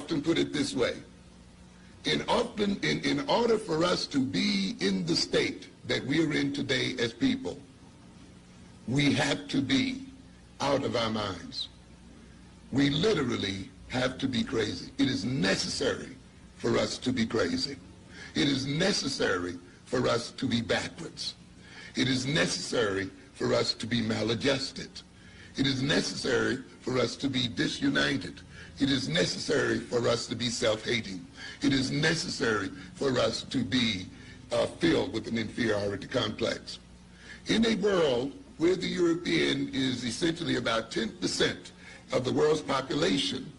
often put it this way. In order for us to be in the state that we're in today as people, we have to be out of our minds. We literally have to be crazy. It is necessary for us to be crazy. It is necessary for us to be backwards. It is necessary for us to be maladjusted. It is necessary for us to be disunited. It is necessary for us to be self-hating. It is necessary for us to be filled with an inferiority complex. In a world where the European is essentially about 10% of the world's population,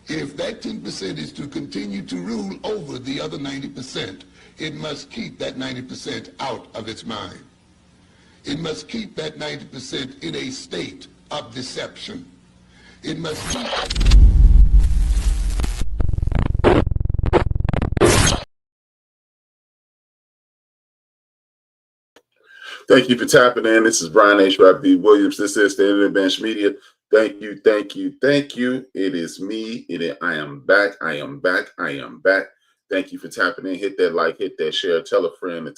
if that 10% is to continue to rule over the other 90%, it must keep that 90% out of its mind. It must keep that 90% in a state of deception. It must keep... Thank you for tapping in. This is Brian HRap Williams. This is the Internet Bench Media. Thank you, thank you, thank you. It is me. I am back. I am back. I am back. Thank you for tapping in. Hit that like, hit that share, tell a friend to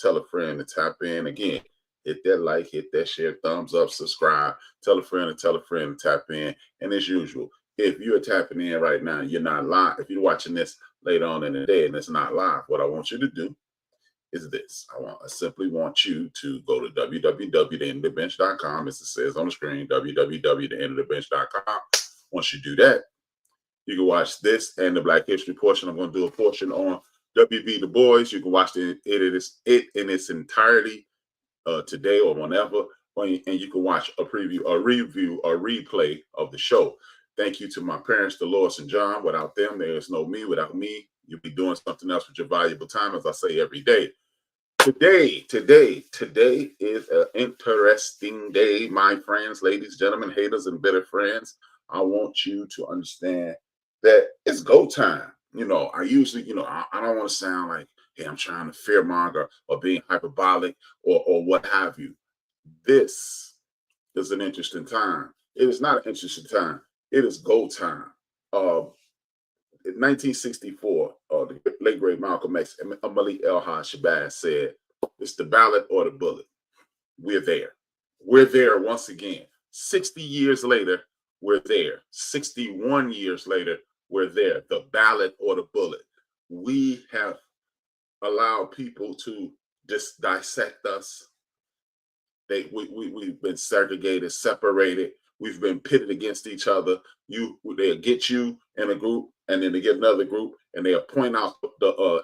tap in. Again, hit that like, hit that share, thumbs up, subscribe, tell a friend to tap in. And as usual, if you're tapping in right now, you're not live. If you're watching this later on in the day and it's not live, what I want you to do is this. I simply want you to go to www.theendofthebench.com, as it says on the screen, www.theendofthebench.com. Once you do that, you can watch this and the Black History portion. I'm going to do a portion on W.B. Du Bois. You can watch it in its entirety today or whenever, and you can watch a preview, a review, a replay of the show. Thank you to my parents, Dolores and John. Without them, there is no me. Without me, you'll be doing something else with your valuable time, as I say every day. Today is an interesting day, my friends, ladies, gentlemen, haters, and bitter friends. I want you to understand that it's go time. You know, I usually, I don't want to sound like, hey, I'm trying to fearmonger or being hyperbolic or what have you. This is an interesting time. It is not an interesting time. It is go time. In 1964, the late great Malcolm X and Malik Shabazz said, "It's the ballot or the bullet." We're there. We're there once again. 60 years later, we're there. 61 years later, we're there. The ballot or the bullet. We have allowed people to just dissect us. We've been segregated, separated. We've been pitted against each other. They'll get you in a group, and then they get another group, and they'll point out the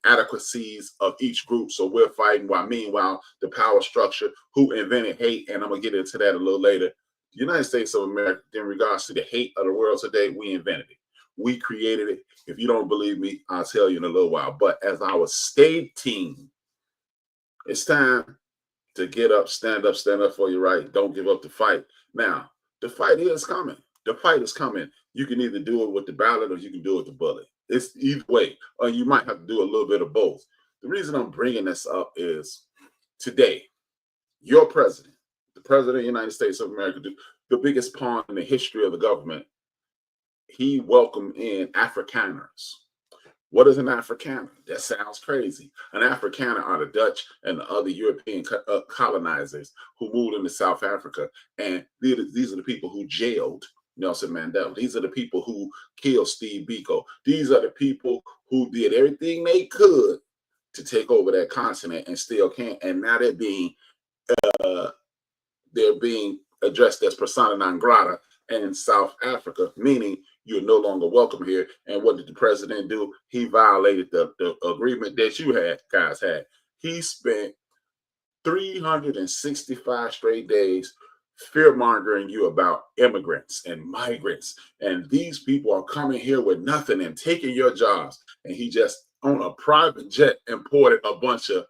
inadequacies of each group. So we're fighting meanwhile, the power structure, who invented hate, and I'm going to get into that a little later. The United States of America, in regards to the hate of the world today, we invented it. We created it. If you don't believe me, I'll tell you in a little while. But as I was stating, it's time to get up, stand up for your right. Don't give up the fight. Now, the fight is coming. The fight is coming. You can either do it with the ballot or you can do it with the bullet. It's either way, or you might have to do a little bit of both. The reason I'm bringing this up is today, your president, the president of the United States of America, the biggest pawn in the history of the government, he welcomed in Afrikaners. What is an Afrikaner? That sounds crazy. An Afrikaner are the Dutch and the other European colonizers who moved into South Africa. And these are the people who jailed Nelson Mandela. These are the people who killed Steve Biko. These are the people who did everything they could to take over that continent and still can't. And now they're being addressed as persona non grata in South Africa, meaning you're no longer welcome here. And what did the president do? He violated the agreement that you guys had. He spent 365 straight days fear-mongering you about immigrants and migrants. And these people are coming here with nothing and taking your jobs. And he just, on a private jet, imported a bunch of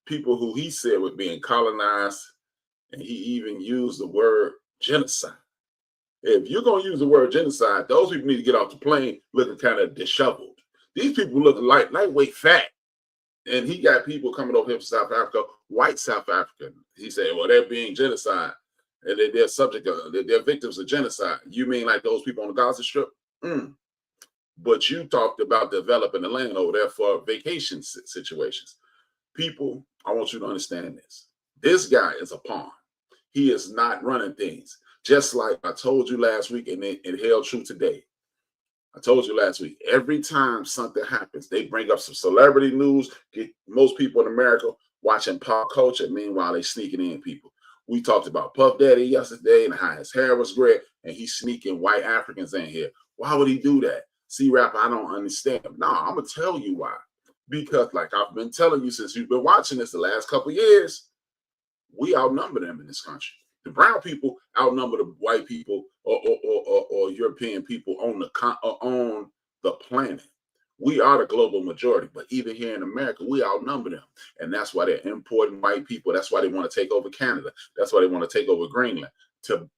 people who he said were being colonized. And he even used the word genocide. If you're going to use the word genocide, those people need to get off the plane looking kind of disheveled. These people look lightweight fat. And he got people coming over here from South Africa, white South African. He said, well, they're being genocide. And they're victims of genocide. You mean like those people on the Gaza Strip? But you talked about developing the land over there for vacation situations. People, I want you to understand this. This guy is a pawn. He is not running things. Just like I told you last week, and it held true today. I told you last week, every time something happens, they bring up some celebrity news, get most people in America watching pop culture. Meanwhile, they sneaking in people. We talked about Puff Daddy yesterday and how his hair was gray, and he's sneaking white Africans in here. Why would he do that? See, Rap, I don't understand. No, I'm going to tell you why. Because like I've been telling you since you've been watching this the last couple of years, we outnumber them in this country. The brown people outnumber the white people or European people on the planet. We are the global majority, but even here in America, we outnumber them. And that's why they're importing white people. That's why they want to take over Canada. That's why they want to take over Greenland to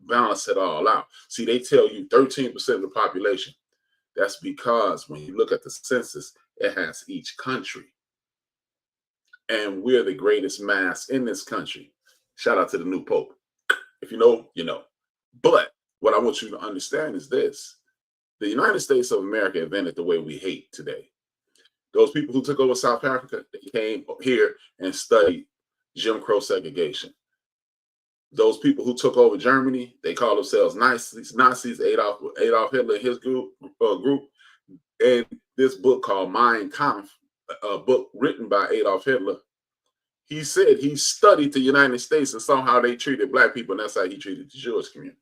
balance it all out. See, they tell you 13% of the population. That's because when you look at the census, it has each country. And we're the greatest mass in this country. Shout out to the new Pope. If you know, you know. But what I want you to understand is this. The United States of America invented the way we hate today. Those people who took over South Africa, they came here and studied Jim Crow segregation. Those people who took over Germany, they call themselves Nazis, Adolf Hitler and his group. And this book called Mein Kampf, a book written by Adolf Hitler, he said he studied the United States and saw how they treated black people, and that's how he treated the Jewish community.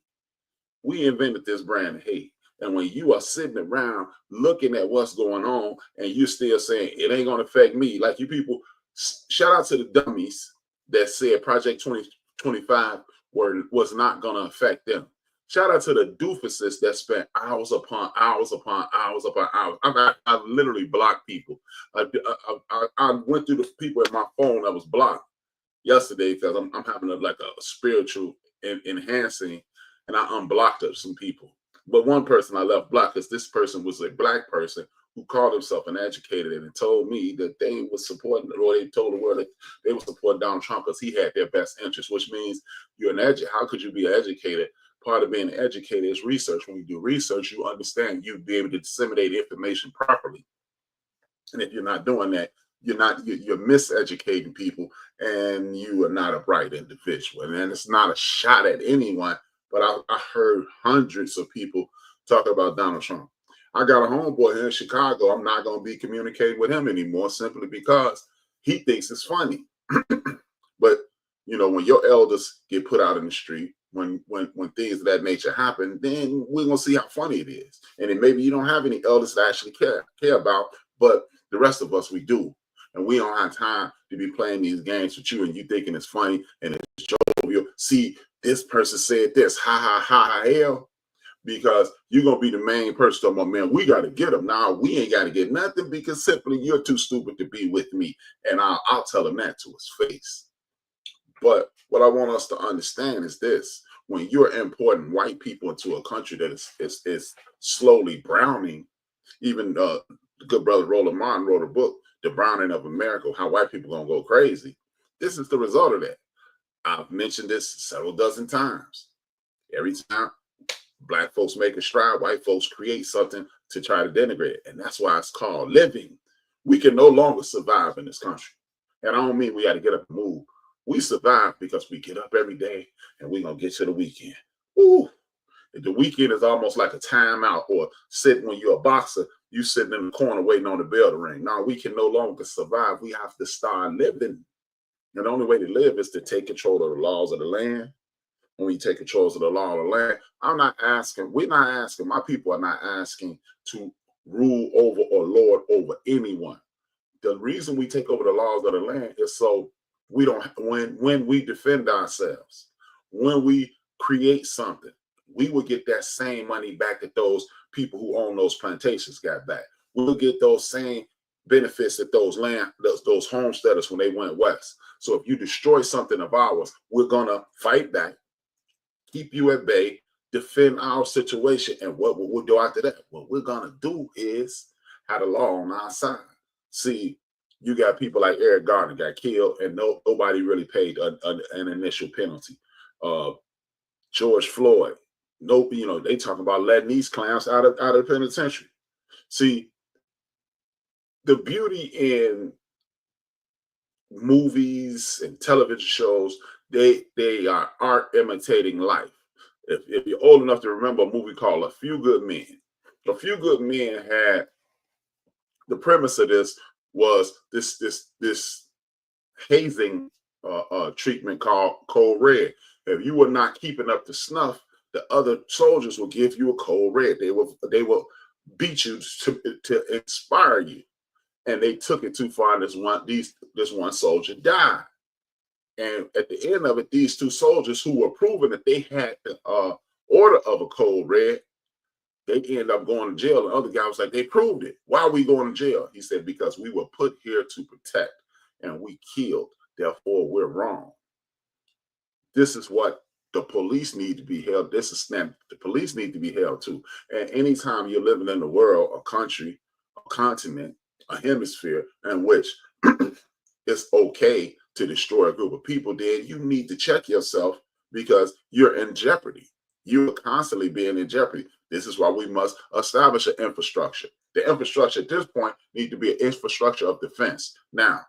We invented this brand of hate. And when you are sitting around looking at what's going on and you're still saying it ain't going to affect me, like you people, shout out to the dummies that said Project 2025 was not going to affect them. Shout out to the doofuses that spent hours upon hours upon hours upon hours. I literally blocked people. I went through the people in my phone that was blocked yesterday because I'm having a spiritual enhancing, and I unblocked some people. But one person I left blocked because this person was a black person who called himself an educator and told me that they were supporting, or they told the world that they would support Donald Trump because he had their best interest, which means you're an educator. How could you be an educator? Part of being an educator is research. When you do research, you understand you'd be able to disseminate information properly. And if you're not doing that, you're miseducating people, and you are not a bright individual. And it's not a shot at anyone, but I heard hundreds of people talk about Donald Trump. I got a homeboy here in Chicago. I'm not going to be communicating with him anymore simply because he thinks it's funny. But you know, when your elders get put out in the street, when things of that nature happen, then we're gonna see how funny it is. And then maybe you don't have any elders to actually care about, but the rest of us, we do. And we don't have time to be playing these games with you and you thinking it's funny and it's jovial. See, this person said this, ha ha ha hell, because you're gonna be the main person talking about, man, we gotta get him. Now we ain't gotta get nothing because simply you're too stupid to be with me. And I'll tell him that to his face. But what I want us to understand is this: when you're importing white people into a country that is slowly browning, even the good brother Roland Martin wrote a book, The Browning of America, how white people gonna go crazy. This is the result of that. I've mentioned this several dozen times. Every time black folks make a stride, white folks create something to try to denigrate it. And that's why it's called living. We can no longer survive in this country. And I don't mean we got to get up and move. We survive because we get up every day and we're going to get to the weekend. Ooh, the weekend is almost like a timeout, or sitting when you're a boxer, you sitting in the corner waiting on the bell to ring. Now we can no longer survive. We have to start living. And the only way to live is to take control of the laws of the land. When we take control of the law of the land, we're not asking, my people are not asking to rule over or lord over anyone. The reason we take over the laws of the land is so we don't, when we defend ourselves, when we create something, we will get that same money back that those people who own those plantations got back. We'll get those same benefits that those homesteaders when they went west. So if you destroy something of ours, we're gonna fight back, keep you at bay, defend our situation. And what we'll do after that, what we're gonna do is have the law on our side. See, you got people like Eric Garner got killed and nobody really paid an initial penalty. George Floyd, they talking about letting these clowns out of the penitentiary. See, the beauty in movies and television shows, they are art imitating life. If you're old enough to remember a movie called A Few Good Men, A Few Good Men had the premise of this was this hazing treatment called Code Red. If you were not keeping up to snuff, the other soldiers will give you a Code Red. They will beat you to inspire you. And they took it too far. And this one soldier died. And at the end of it, these two soldiers who were proving that they had the order of a Code Red, they ended up going to jail. And the other guy was like, they proved it. Why are we going to jail? He said, because we were put here to protect and we killed. Therefore, we're wrong. This is what the police need to be held. This is the police need to be held to. And anytime you're living in the world, a country, a continent, a hemisphere in which it's okay to destroy a group of people, then you need to check yourself because you're in jeopardy. You're constantly being in jeopardy. This is why we must establish an infrastructure. The infrastructure at this point needs to be an infrastructure of defense. Now,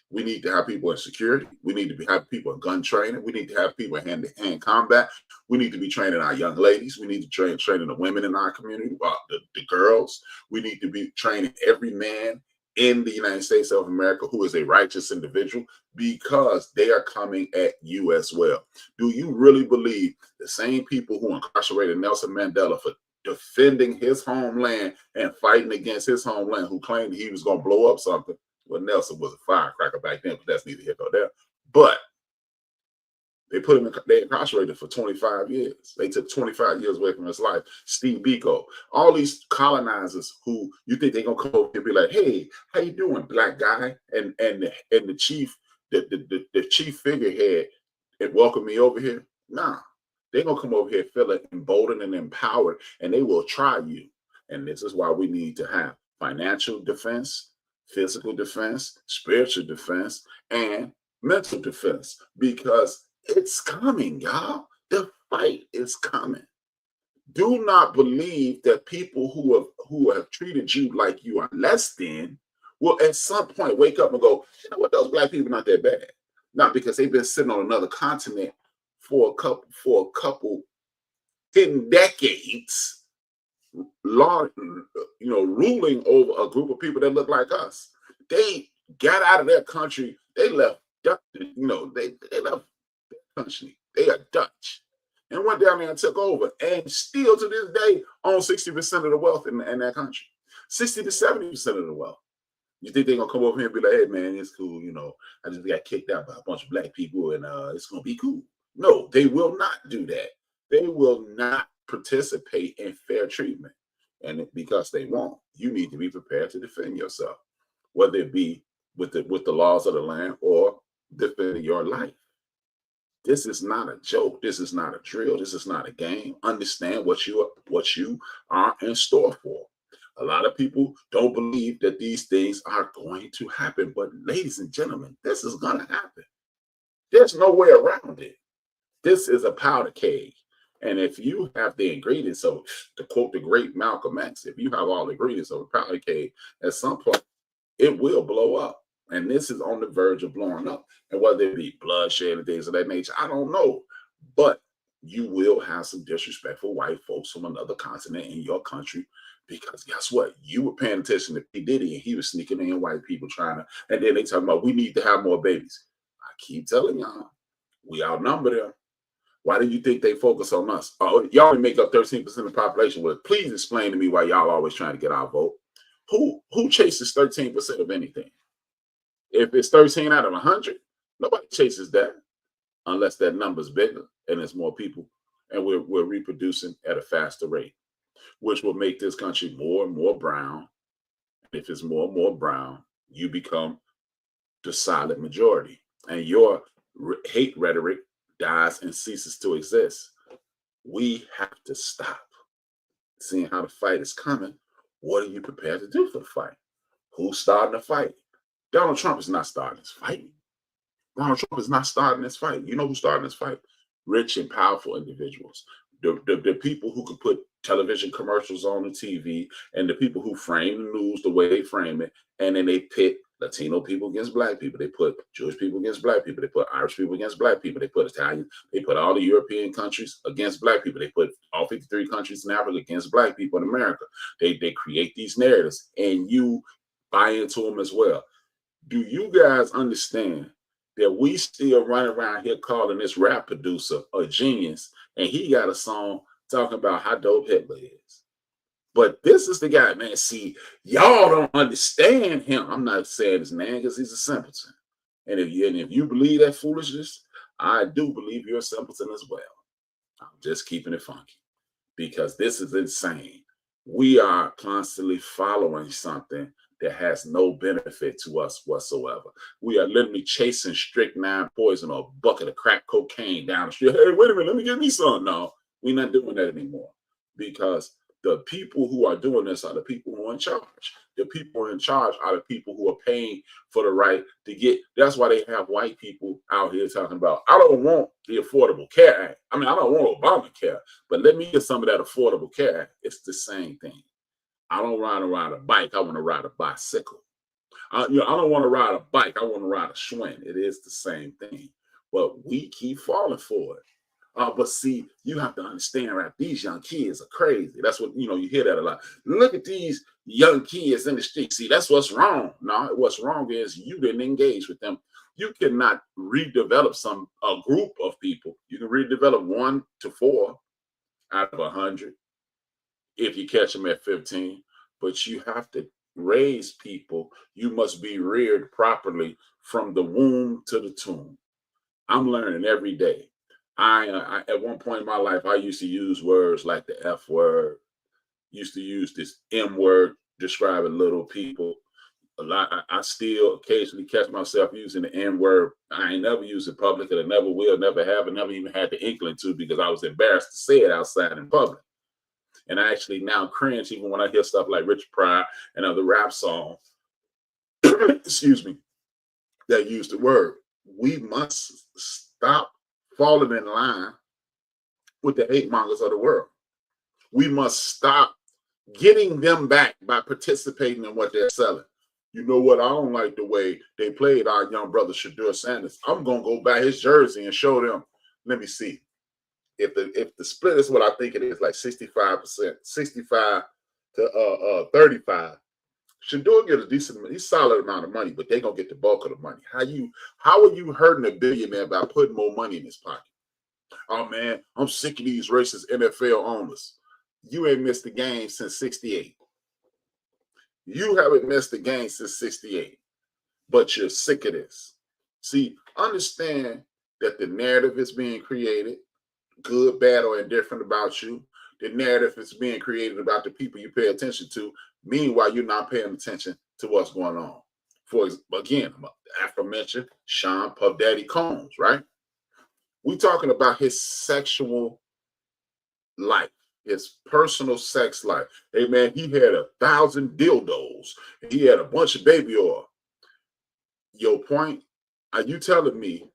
we need to have people in security. We need to have people in gun training. We need to have people in hand-to-hand combat. We need to be training our young ladies. We need to training the women in our community, the girls. We need to be training every man in the United States of America who is a righteous individual, because they are coming at you as well. Do you really believe the same people who incarcerated Nelson Mandela for defending his homeland and fighting against his homeland, who claimed he was going to blow up something? Well, Nelson was a firecracker back then, but that's neither here nor there. But they incarcerated for 25 years. They took 25 years away from his life. Steve Biko, all these colonizers who you think they're gonna come over and be like, hey, how you doing, black guy? And the chief, the chief figurehead, and welcome me over here. Nah, they're gonna come over here feeling emboldened and empowered, and they will try you. And this is why we need to have financial defense, physical defense, spiritual defense, and mental defense, because it's coming, y'all. The fight is coming. Do not believe that people who have treated you like you are less than will at some point wake up and go, you know what, those black people not that bad. Not because they've been sitting on another continent for a couple 10 decades, ruling over a group of people that look like us. They got out of their country. They left, they left their country. They are Dutch. And went down there and took over. And still to this day own 60% of the wealth in that country. 60 to 70% of the wealth. You think they're going to come over here and be like, hey, man, it's cool. I just got kicked out by a bunch of black people and it's going to be cool. No, they will not do that. They will not participate in fair treatment. And because they won't, you need to be prepared to defend yourself, whether it be with the laws of the land or defending your life. This is not a joke. This is not a drill. This is not a game. Understand what you are in store for. A lot of people don't believe that these things are going to happen. But ladies and gentlemen, this is going to happen. There's no way around it. This is a powder keg. And if you have the ingredients of, to quote the great Malcolm X, if you have all the ingredients of a powder keg, at some point, it will blow up. And this is on the verge of blowing up. And whether it be bloodshed and things of that nature, I don't know. But you will have some disrespectful white folks from another continent in your country, because guess what? You were paying attention to P. Diddy, and he was sneaking in white people and then they talking about, we need to have more babies. I keep telling y'all, we outnumber them. Why do you think they focus on us? Oh, y'all only make up 13% of the population. Well, please explain to me why y'all always trying to get our vote. Who chases 13% of anything? If it's 13 out of 100, nobody chases that unless that number's bigger and there's more people, and we're reproducing at a faster rate, which will make this country more and more brown. If it's more and more brown, you become the silent majority, and your hate rhetoric dies and ceases to exist. We have to stop. Seeing how the fight is coming, what are you prepared to do for the fight? Who's starting the fight? Donald Trump is not starting this fight. Donald Trump is not starting this fight. You know who's starting this fight? Rich and powerful individuals. The people who can put television commercials on the TV, and the people who frame the news the way they frame it, and then they pit Latino people against black people. They put Jewish people against black people. They put Irish people against black people. They put Italian. They put all the European countries against black people. They put all 53 countries in Africa against black people in America. They create these narratives, and you buy into them as well. Do you guys understand that we still run around here calling this rap producer a genius, and he got a song talking about how dope Hitler is? But this is the guy, man. See, y'all don't understand him. I'm not saying his name because he's a simpleton. And if you believe that foolishness, I do believe you're a simpleton as well. I'm just keeping it funky because this is insane. We are constantly following something that has no benefit to us whatsoever. We are literally chasing strychnine poison or a bucket of crack cocaine down the street. Hey, wait a minute, let me get me some. No, we're not doing that anymore because the people who are doing this are the people who are in charge. The people in charge are the people who are paying for the right to get. That's why they have white people out here talking about, I don't want the Affordable Care Act. I mean, I don't want Obamacare, but let me get some of that Affordable Care Act. It's the same thing. I don't ride a bike. I want to ride a bicycle. I don't want to ride a bike. I want to ride a Schwinn. It is the same thing, but we keep falling for it. But see, you have to understand, right? These young kids are crazy. That's what, you hear that a lot. Look at these young kids in the street. See, that's what's wrong. No, what's wrong is you didn't engage with them. You cannot redevelop a group of people. You can redevelop 1 to 4 out of 100 if you catch them at 15. But you have to raise people. You must be reared properly from the womb to the tomb. I'm learning every day. I at one point in my life, I used to use words like the F word, used to use this M word describing little people. A lot. I still occasionally catch myself using the N word. I ain't never used it publicly. I never will, never have, and never even had the inkling to because I was embarrassed to say it outside in public. And I actually now cringe even when I hear stuff like Richard Pryor and other rap songs, excuse me, that use the word. We must stop falling in line with the hate mongers of the world. We must stop getting them back by participating in what they're selling. You know what? I don't like the way they played our young brother Shadur Sanders. I'm gonna go buy his jersey and show them. Let me see if the split is what I think it is, like 65%, 65 to 35. Shadur get a decent, solid amount of money, but they're gonna get the bulk of the money. How are you hurting a billionaire by putting more money in his pocket? Oh man, I'm sick of these racist NFL owners. You ain't missed the game since 68. You haven't missed the game since 68, but you're sick of this. See, understand that the narrative is being created, good, bad, or indifferent about you. The narrative is being created about the people you pay attention to. Meanwhile, you're not paying attention to what's going on. For again, aforementioned Sean Puff Daddy Combs, right? We're talking about his sexual life, his personal sex life. Hey man, he had 1,000 dildos. He had a bunch of baby oil. Your point? Are you telling me?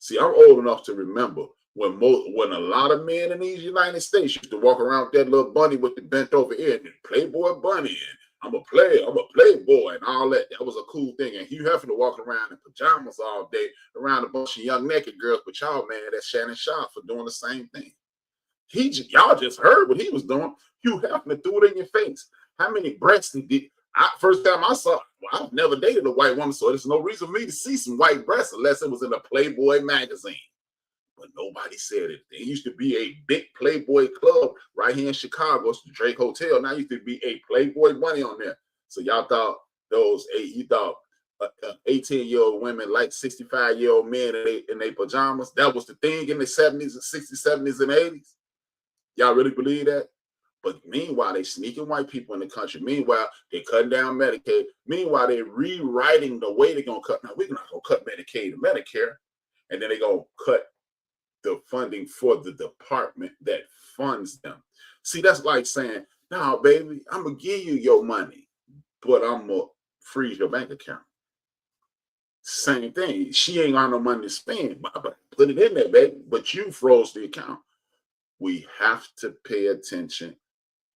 See, I'm old enough to remember when a lot of men in these United States used to walk around with that little bunny with the bent over ear and Playboy bunny, and I'm a playboy and all that. That was a cool thing. And Hugh Hefner walking around in pajamas all day around a bunch of young naked girls. But y'all, man, that's Shannon Sharpe for doing the same thing. Y'all just heard what he was doing. Hugh Hefner threw it in your face. How many breasts he did? First time I saw, well, I've never dated a white woman, so there's no reason for me to see some white breasts unless it was in a Playboy magazine. But nobody said it. There used to be a big Playboy club right here in Chicago. It's the Drake Hotel. Now used to be a Playboy bunny on there. So y'all thought you thought 18-year-old women like 65-year-old men in their pajamas. That was the thing in the 70s and 60s, 70s, and 80s. Y'all really believe that? But meanwhile, they sneaking white people in the country. Meanwhile, they cutting down Medicaid. Meanwhile, they're rewriting the way they're going to cut. Now, we're not going to cut Medicaid and Medicare. And then they're going to cut the funding for the department that funds them. See, that's like saying, "No, baby, I'm going to give you your money, but I'm going to freeze your bank account." Same thing. She ain't got no money to spend, but put it in there, baby, but you froze the account. we have to pay attention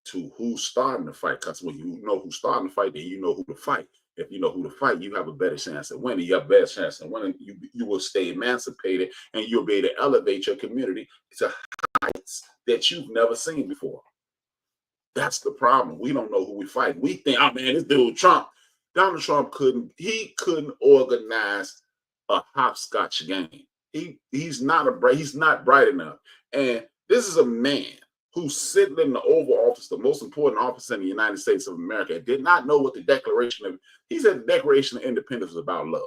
to who's starting the fight. Because when you know who's starting the fight, then you know who to fight. If you know who to fight, you have a better chance of winning. You have a better chance of winning. You will stay emancipated, and you'll be able to elevate your community to heights that you've never seen before. That's the problem. We don't know who we fight. We think, oh man, this dude Trump, Donald Trump couldn't organize a hopscotch game. He's not bright enough. And this is a man who's sitting in the Oval Office, the most important office in the United States of America, did not know what he said the Declaration of Independence was about love.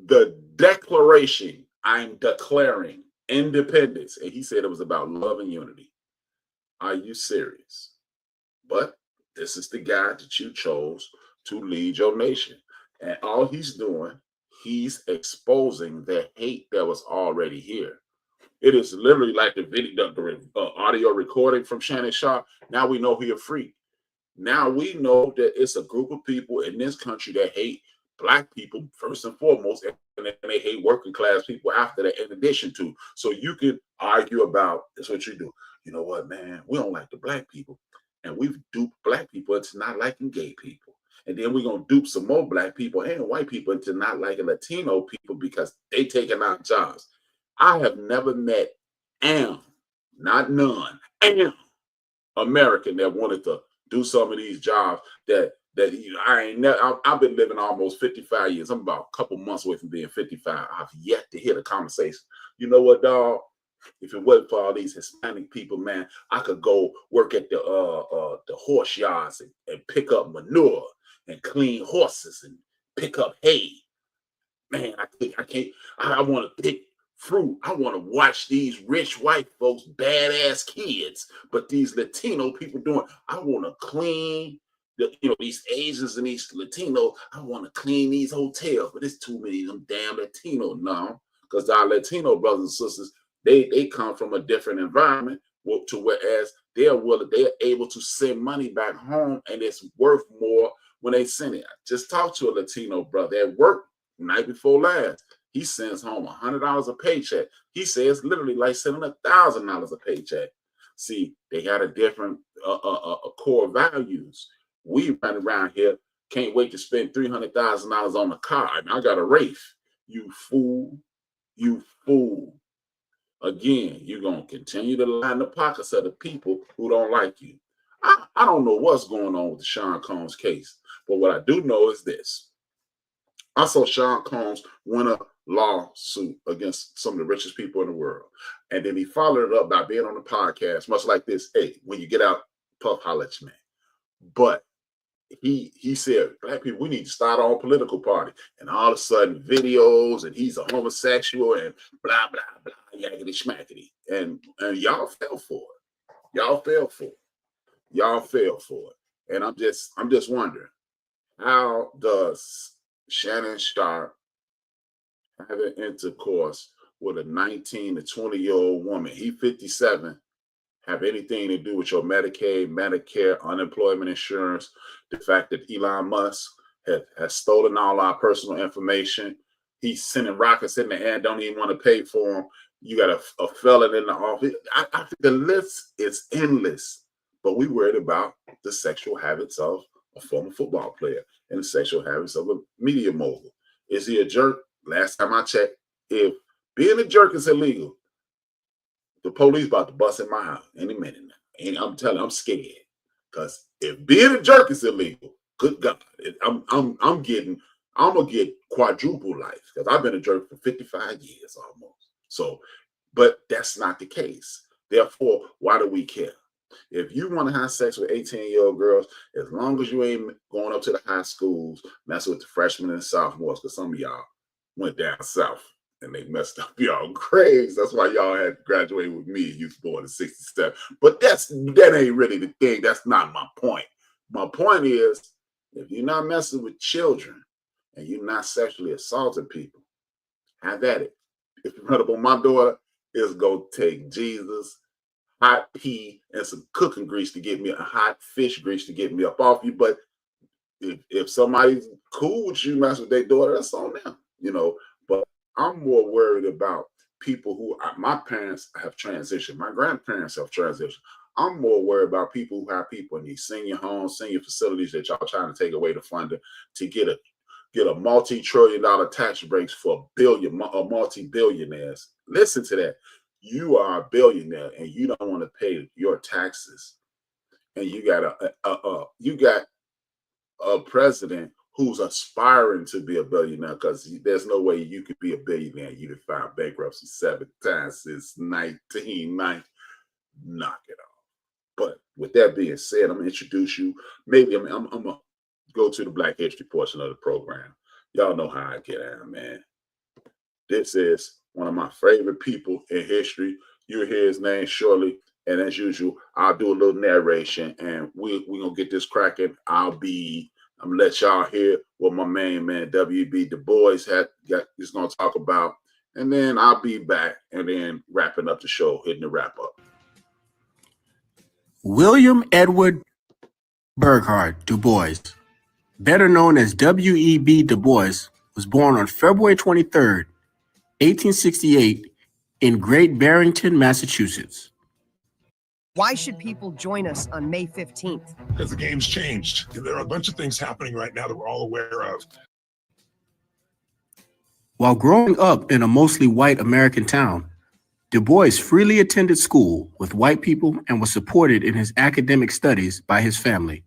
The Declaration, I'm declaring independence. And he said it was about love and unity. Are you serious? But this is the guy that you chose to lead your nation. And all he's doing, he's exposing the hate that was already here. It is literally like the video, the audio recording from Shannon Sharp. Now we know he's a freak. Now we know that it's a group of people in this country that hate Black people first and foremost, and they hate working class people after that, in addition to. So you can argue about, that's what you do. You know what, man? We don't like the Black people. And we've duped Black people into not liking gay people. And then we're going to dupe some more Black people and white people into not liking Latino people because they taking our jobs. I have never met not none, American that wanted to do some of these jobs that I've been living almost 55 years. I'm about a couple months away from being 55. I've yet to hear the conversation. You know what, dog? If it wasn't for all these Hispanic people, man, I could go work at the horse yards and pick up manure and clean horses and pick up hay. Man, I can't. I want to pick fruit. I want to watch these rich white folks, badass kids, but these Latino people doing. I want to clean these Asians and these Latinos. I want to clean these hotels, but there's too many of them damn Latino now. Because our Latino brothers and sisters, they come from a different environment, to whereas they're able to send money back home, and it's worth more when they send it. I just talked to a Latino brother at work night before last. He sends home $100 a paycheck. He says literally like sending $1,000 a paycheck. See, they got a different core values. We run around here, can't wait to spend $300,000 on a car. I mean, I got a Wraith. You fool. You fool. Again, you're going to continue to line the pockets of the people who don't like you. I don't know what's going on with the Sean Combs case, but what I do know is this. I saw Sean Combs win a lawsuit against some of the richest people in the world. And then he followed it up by being on the podcast, much like this. Hey, when you get out, Puff, holler at you, man. But he said, Black people, we need to start our own political party. And all of a sudden, videos, and he's a homosexual, and blah, blah, blah, yakety schmackety. And y'all fell for it. Y'all fell for it. Y'all fell for it. And I'm just wondering, how does Shannon Sharp having intercourse with a 19 to 20-year-old woman, he 57, have anything to do with your Medicaid, Medicare, unemployment insurance, the fact that Elon Musk has stolen all our personal information? He's sending rockets in the air and don't even want to pay for them. You got a felon in the office. I think the list is endless, but we worried about the sexual habits of a former football player and the sexual habits of a media mogul. Is he a jerk? Last time I checked, if being a jerk is illegal, the police about to bust in my house any minute now. And I'm telling you, I'm scared. Because if being a jerk is illegal, good God, I'm gonna get quadruple life. Because I've been a jerk for 55 years almost. So, but that's not the case. Therefore, why do we care? If you want to have sex with 18-year-old girls, as long as you ain't going up to the high schools, messing with the freshmen and sophomores, because some of y'all went down south and they messed up y'all grades. That's why y'all had to graduate with me. You was born in 67. But that ain't really the thing. That's not my point. My point is, if you're not messing with children and you're not sexually assaulting people, have at it. If you run up on my daughter, it's going to take Jesus, hot pea, and some cooking grease to get me, a hot fish grease to get me up off you. But if somebody's cool with you messing with their daughter, that's on them, But I'm more worried about people who my parents have transitioned, my grandparents have transitioned. I'm more worried about people who have people in these senior homes, senior facilities that y'all trying to take away the funding to get a multi-trillion-dollar tax breaks for multi-billionaires. Listen to that. You are a billionaire and you don't want to pay your taxes, and you got a president who's aspiring to be a billionaire, because there's no way you could be a billionaire. You filed bankruptcy 7 times since 1990. Knock it off. But with that being said, I'm gonna introduce you. Maybe I'm gonna go to the Black History portion of the program. Y'all know how I get at, man. This is one of my favorite people in history. You'll hear his name shortly. And as usual, I'll do a little narration and we're gonna get this cracking. I'm gonna let y'all hear what my main man W.E.B. Du Bois is gonna talk about. And then I'll be back and then wrapping up the show, hitting the wrap up. William Edward Burghardt Du Bois, better known as W.E.B. Du Bois, was born on February 23rd, 1868, in Great Barrington, Massachusetts. Why should people join us on May 15th? Because the game's changed. There are a bunch of things happening right now that we're all aware of. While growing up in a mostly white American town, Du Bois freely attended school with white people and was supported in his academic studies by his family.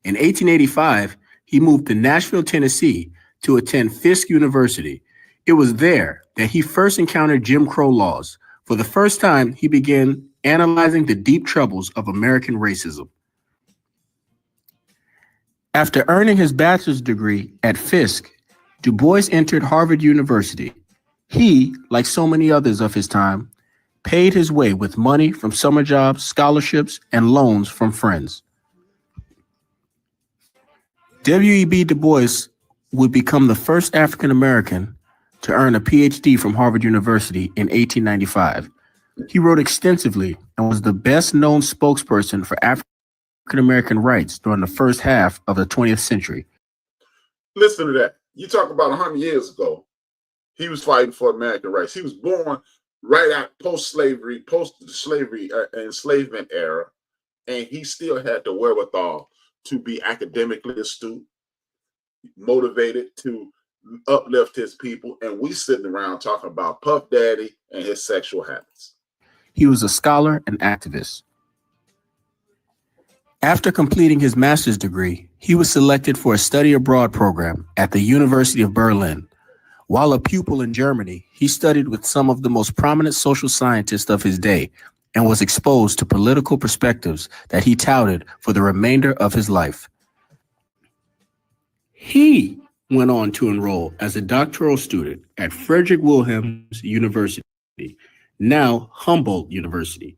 In 1885, he moved to Nashville, Tennessee to attend Fisk University. It was there that he first encountered Jim Crow laws. For the first time, he began analyzing the deep troubles of American racism. After earning his bachelor's degree at Fisk, Du Bois entered Harvard University. He, like so many others of his time, paid his way with money from summer jobs, scholarships, and loans from friends. W.E.B. Du Bois would become the first African American to earn a PhD from Harvard University in 1895. He wrote extensively and was the best-known spokesperson for African American rights during the first half of the 20th century. Listen to that. You talk about 100 years ago, he was fighting for American rights. He was born right at post-slavery, post-slavery enslavement era, and he still had the wherewithal to be academically astute, motivated to uplift his people, and we sitting around talking about Puff Daddy and his sexual habits. He was a scholar and activist. After completing his master's degree, he was selected for a study abroad program at the University of Berlin. While a pupil in Germany, he studied with some of the most prominent social scientists of his day and was exposed to political perspectives that he touted for the remainder of his life. He went on to enroll as a doctoral student at Friedrich Wilhelm University, now Humboldt University.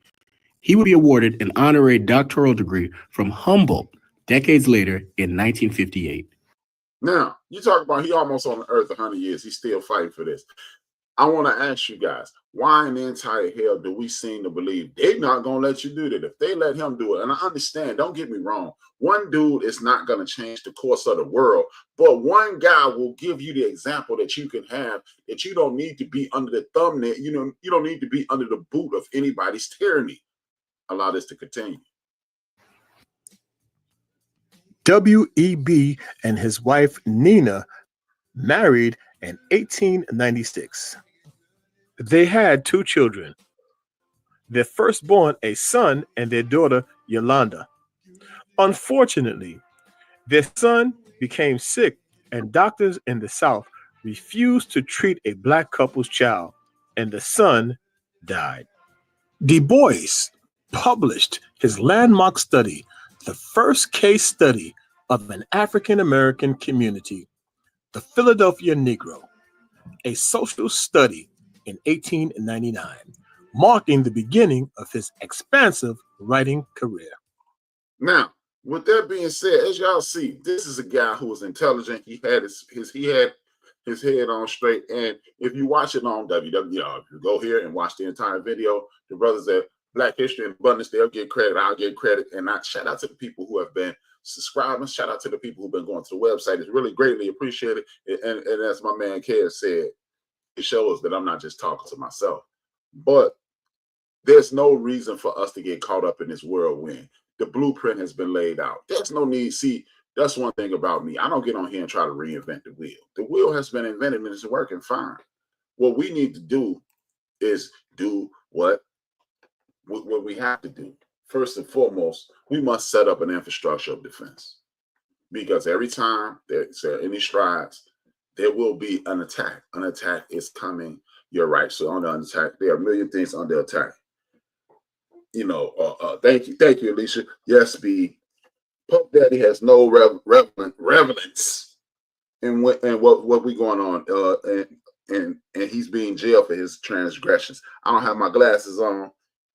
He would be awarded an honorary doctoral degree from Humboldt decades later in 1958. Now, you talk about he almost on the earth 100 years. He's still fighting for this. I want to ask you guys, why in the entire hell do we seem to believe they're not going to let you do that? If they let him do it, and I understand, don't get me wrong, one dude is not going to change the course of the world, but one guy will give you the example that you can have, that you don't need to be under the thumbnail, you don't need to be under the boot of anybody's tyranny. Allow this to continue. W.E.B. and his wife Nina married in 1896. They had 2 children, their firstborn a son and their daughter Yolanda. Unfortunately, their son became sick and doctors in the South refused to treat a black couple's child, and the son died. Du Bois published his landmark study, the first case study of an African American community, the Philadelphia Negro, a social study in 1899, marking the beginning of his expansive writing career. Now, with that being said, as y'all see, this is a guy who was intelligent. He had his head on straight. And if you watch it on WWR, if you go here and watch the entire video, the brothers at Black History and Abundance, they'll get credit, I'll get credit. And I shout out to the people who have been subscribing. Shout out to the people who've been going to the website. It's really greatly appreciated. And as my man Kev said, it shows that I'm not just talking to myself. But there's no reason for us to get caught up in this whirlwind. The blueprint has been laid out. There's no need. See, that's one thing about me. I don't get on here and try to reinvent the wheel. The wheel has been invented and it's working fine. What we need to do is do what we have to do. First and foremost, we must set up an infrastructure of defense. Because every time there's any strides, there will be an attack. An attack is coming. You're right. So on the attack, there are a million things under attack. You know, thank you, Alicia. Yes, B. Puff Daddy has no relevance in what we going on. And he's being jailed for his transgressions. I don't have my glasses on.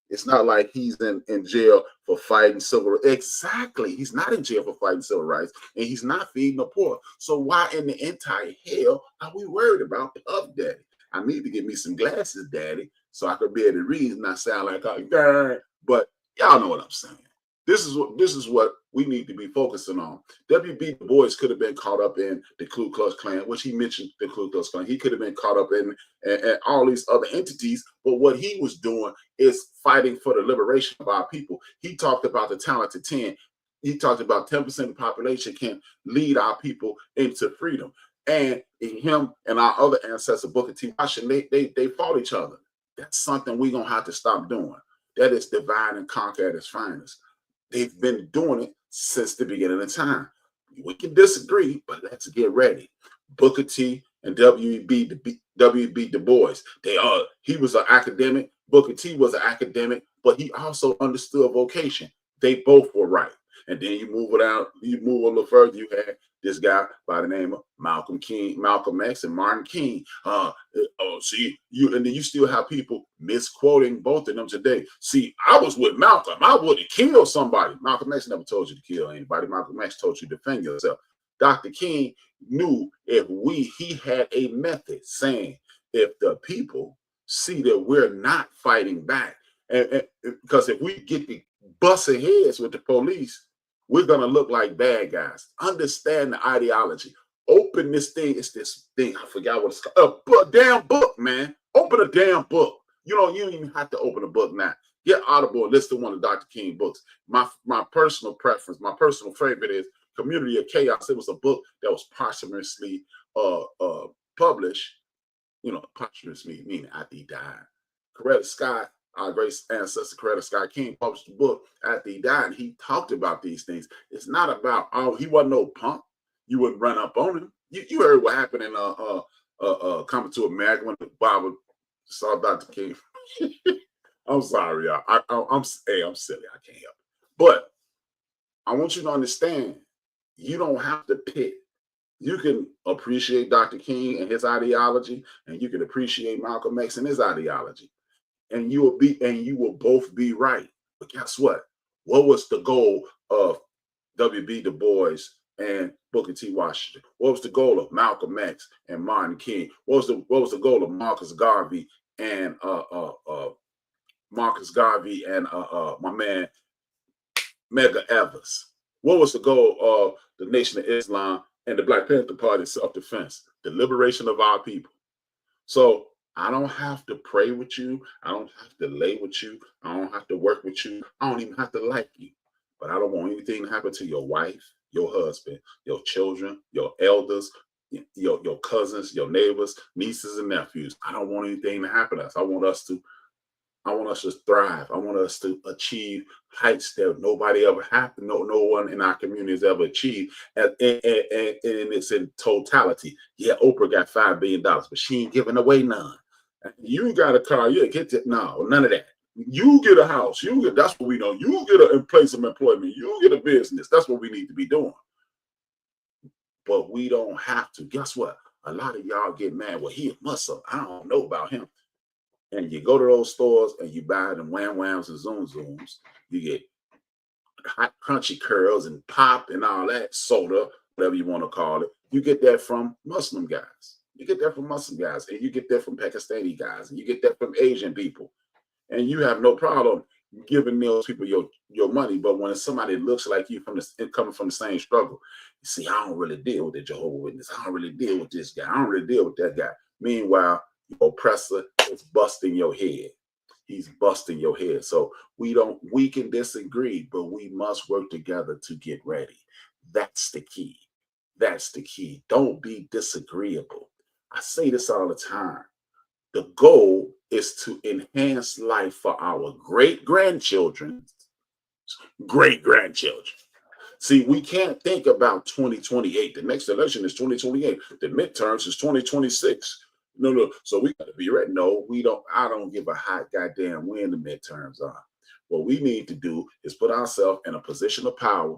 It's not like he's in jail for fighting civil rights. Exactly. He's not in jail for fighting civil rights, and he's not feeding the poor. So why in the entire hell are we worried about Puff Daddy? I need to get me some glasses, Daddy, so I could be able to read and not sound like a guy. But y'all know what I'm saying. This is what we need to be focusing on. W.B. Du Bois could have been caught up in the Ku Klux Klan, which he mentioned the Ku Klux Klan. He could have been caught up in all these other entities, but what he was doing is fighting for the liberation of our people. He talked about the talented 10. He talked about 10% of the population can lead our people into freedom. And him and our other ancestor, Booker T. Washington, they fought each other. That's something we're going to have to stop doing. That is divide and conquer at its finest. They've been doing it since the beginning of time. We can disagree, but let's get ready. Booker T and W.B. Du Bois. He was an academic. Booker T was an academic, but he also understood vocation. They both were right. And then you move a little further, you had this guy by the name of Malcolm X and Martin King. And then you still have people misquoting both of them today. See, I was with Malcolm. I would have killed somebody. Malcolm X never told you to kill anybody. Malcolm X told you to defend yourself. Dr. King knew he had a method saying if the people see that we're not fighting back, and because if we get the busting heads with the police, we're going to look like bad guys. Understand the ideology. Open this thing. It's this thing. I forgot what it's called. A damn book, man. Open a damn book. You don't even have to open a book now. Get Audible and listen to one of Dr. King books. My personal preference, my personal favorite is Community of Chaos. It was a book that was posthumously published. You know, posthumously meaning after he died. Coretta Scott, our great ancestor Coretta Scott King, published a book after he died, and he talked about these things. It's not about, he wasn't no punk. You wouldn't run up on him. You heard what happened in Coming to America when the Bible saw Dr. King. I'm sorry, y'all. I'm silly. I can't help it. But I want you to understand, you don't have to pick. You can appreciate Dr. King and his ideology, and you can appreciate Malcolm X and his ideology. And you will both be right. But guess what? What was the goal of W.B. Du Bois and Booker T. Washington? What was the goal of Malcolm X and Martin King? What was the goal of Marcus Garvey and my man Medgar Evers? What was the goal of the Nation of Islam and the Black Panther Party self-defense? The liberation of our people. So I don't have to pray with you. I don't have to lay with you. I don't have to work with you. I don't even have to like you. But I don't want anything to happen to your wife, your husband, your children, your elders, your cousins, your neighbors, nieces and nephews. I don't want anything to happen to us. I want us to thrive. I want us to achieve heights that nobody ever happened. No one in our community has ever achieved. And it's in totality. Yeah, Oprah got $5 billion, but she ain't giving away none. You got a car, yeah, get that. No, none of that. You get a house. That's what we know. You get a place of employment. You get a business. That's what we need to be doing. But we don't have to. Guess what? A lot of y'all get mad. Well, he a muscle. I don't know about him. And you go to those stores and you buy them wham whams and zoom zooms. You get hot crunchy curls and pop and all that soda, whatever you want to call it. You get that from Muslim guys. You get that from Muslim guys, and you get that from Pakistani guys, and you get that from Asian people. And you have no problem giving those people your money. But when it's somebody that looks like you coming from the same struggle, you see, I don't really deal with the Jehovah's Witness. I don't really deal with this guy. I don't really deal with that guy. Meanwhile, Your oppressor is busting your head. He's busting your head. So we can disagree, but we must work together to get ready. That's the key. That's the key. Don't be disagreeable. I say this all the time. The goal is to enhance life for our great-grandchildren, great-grandchildren. See, we can't think about 2028. The next election is 2028. The midterms is 2026. No. So we got to be ready. No, we don't. I don't give a hot goddamn when the midterms are. What we need to do is put ourselves in a position of power.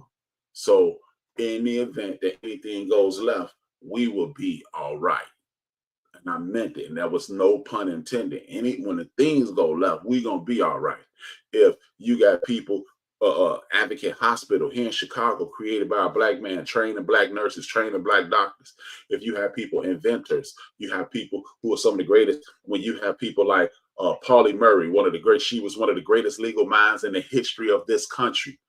So in the event that anything goes left, we will be all right. And I meant it, and there was no pun intended. When the things go left, we gonna be all right. If you got people, Advocate Hospital here in Chicago, created by a black man, training black nurses, training black doctors. If you have people, inventors, you have people who are some of the greatest. When you have people like Pauli Murray, she was one of the greatest legal minds in the history of this country.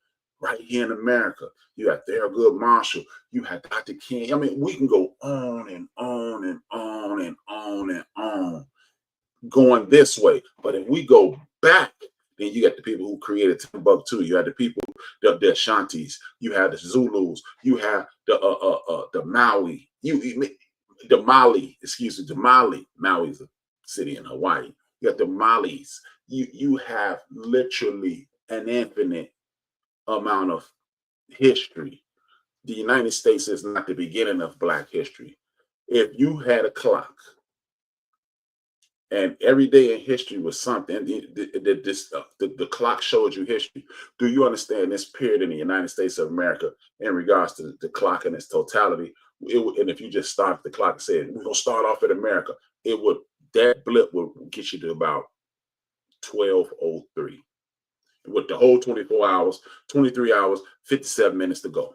Right here in America, you have Thurgood Marshall, you have Dr. King. I mean, we can go on and on and on and on and on going this way. But if we go back, then you got the people who created Timbuktu. You have the people, the Ashantis. You have the Zulus. You have the Maui. The Mali. Maui is a city in Hawaii. You got the Malis. You have literally an infinite amount of history. The United States is not the beginning of Black history. If you had a clock and every day in history was something, the clock showed you history. Do you understand this period in the United States of America in regards to the clock in its totality? And if you just started the clock and said, we're going to start off at America, that blip would get you to about 12:03. With the whole 24 hours, 23 hours, 57 minutes to go.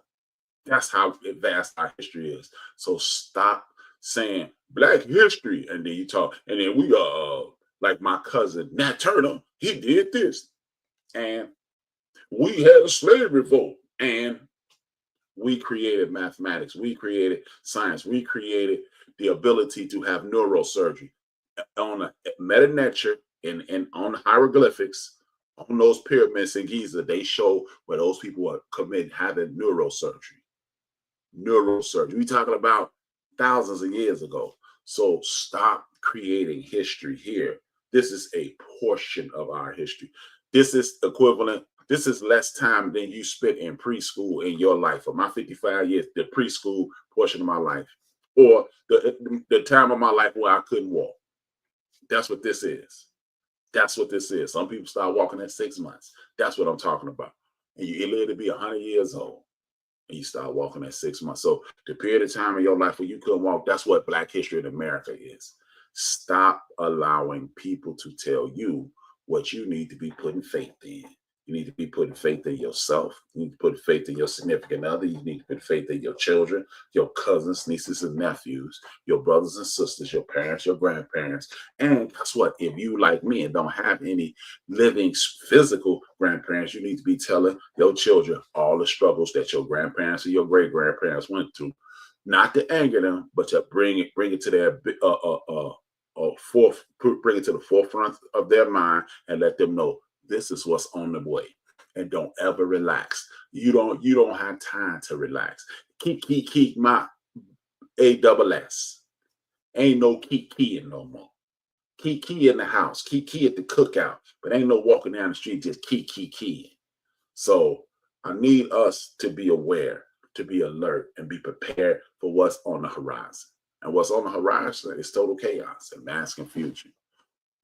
That's how vast our history is. So stop saying Black history, and then you talk, and then we like my cousin Nat Turner, he did this, and we had a slave revolt, and we created mathematics, we created science, we created the ability to have neurosurgery on a meta-nature and on hieroglyphics. On those pyramids in Giza, they show where those people are having neurosurgery. We're talking about thousands of years ago. So stop creating history here. This is a portion of our history. This is equivalent. This is less time than you spent in preschool in your life. For my 55 years, the preschool portion of my life, or the time of my life where I couldn't walk. That's what this is. That's what this is. Some people start walking at 6 months. That's what I'm talking about. And you live to be 100 years old, and you start walking at 6 months. So the period of time in your life where you couldn't walk, that's what Black history in America is. Stop allowing people to tell you what you need to be putting faith in. You need to be putting faith in yourself. You need to put faith in your significant other. You need to put faith in your children, your cousins, nieces, and nephews, your brothers and sisters, your parents, your grandparents. And guess what? If you, like me, and don't have any living physical grandparents, you need to be telling your children all the struggles that your grandparents and your great-grandparents went through. Not to anger them, but to bring it to their bring it to the forefront of their mind and let them know this is what's on the way. And don't ever relax. You don't have time to relax. Keep my ASS. Ain't no keying no more. Key in the house. Key at the cookout. But ain't no walking down the street just keying. So I need us to be aware, to be alert, and be prepared for what's on the horizon. And what's on the horizon is total chaos and mass confusion.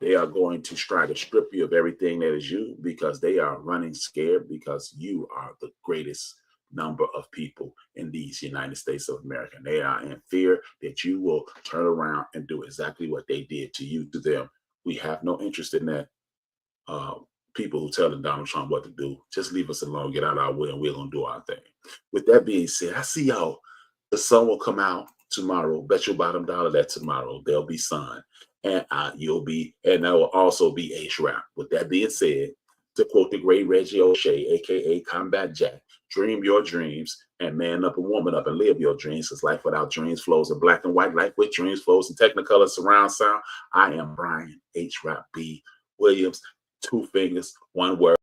They are going to try to strip you of everything that is you because they are running scared because you are the greatest number of people in these United States of America. And they are in fear that you will turn around and do exactly what they did to you, to them. We have no interest in that. People who telling Donald Trump what to do, just leave us alone, get out of our way, and we're going to do our thing. With that being said, I see y'all. The sun will come out tomorrow. Bet your bottom dollar that tomorrow there'll be sun. And there will also be HRap. With that being said, to quote the great Reggie O'Shea, aka Combat Jack, dream your dreams, and man up and woman up and live your dreams. Because life without dreams flows in black and white. Life with dreams flows in Technicolor surround sound. I am Brian HRap B. Williams. 2 fingers, 1 word.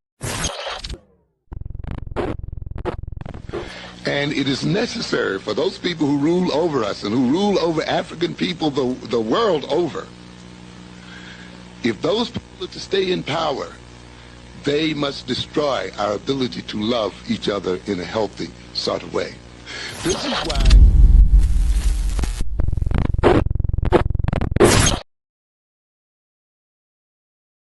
And it is necessary for those people who rule over us and who rule over African people the world over, if those people are to stay in power, they must destroy our ability to love each other in a healthy sort of way. This is why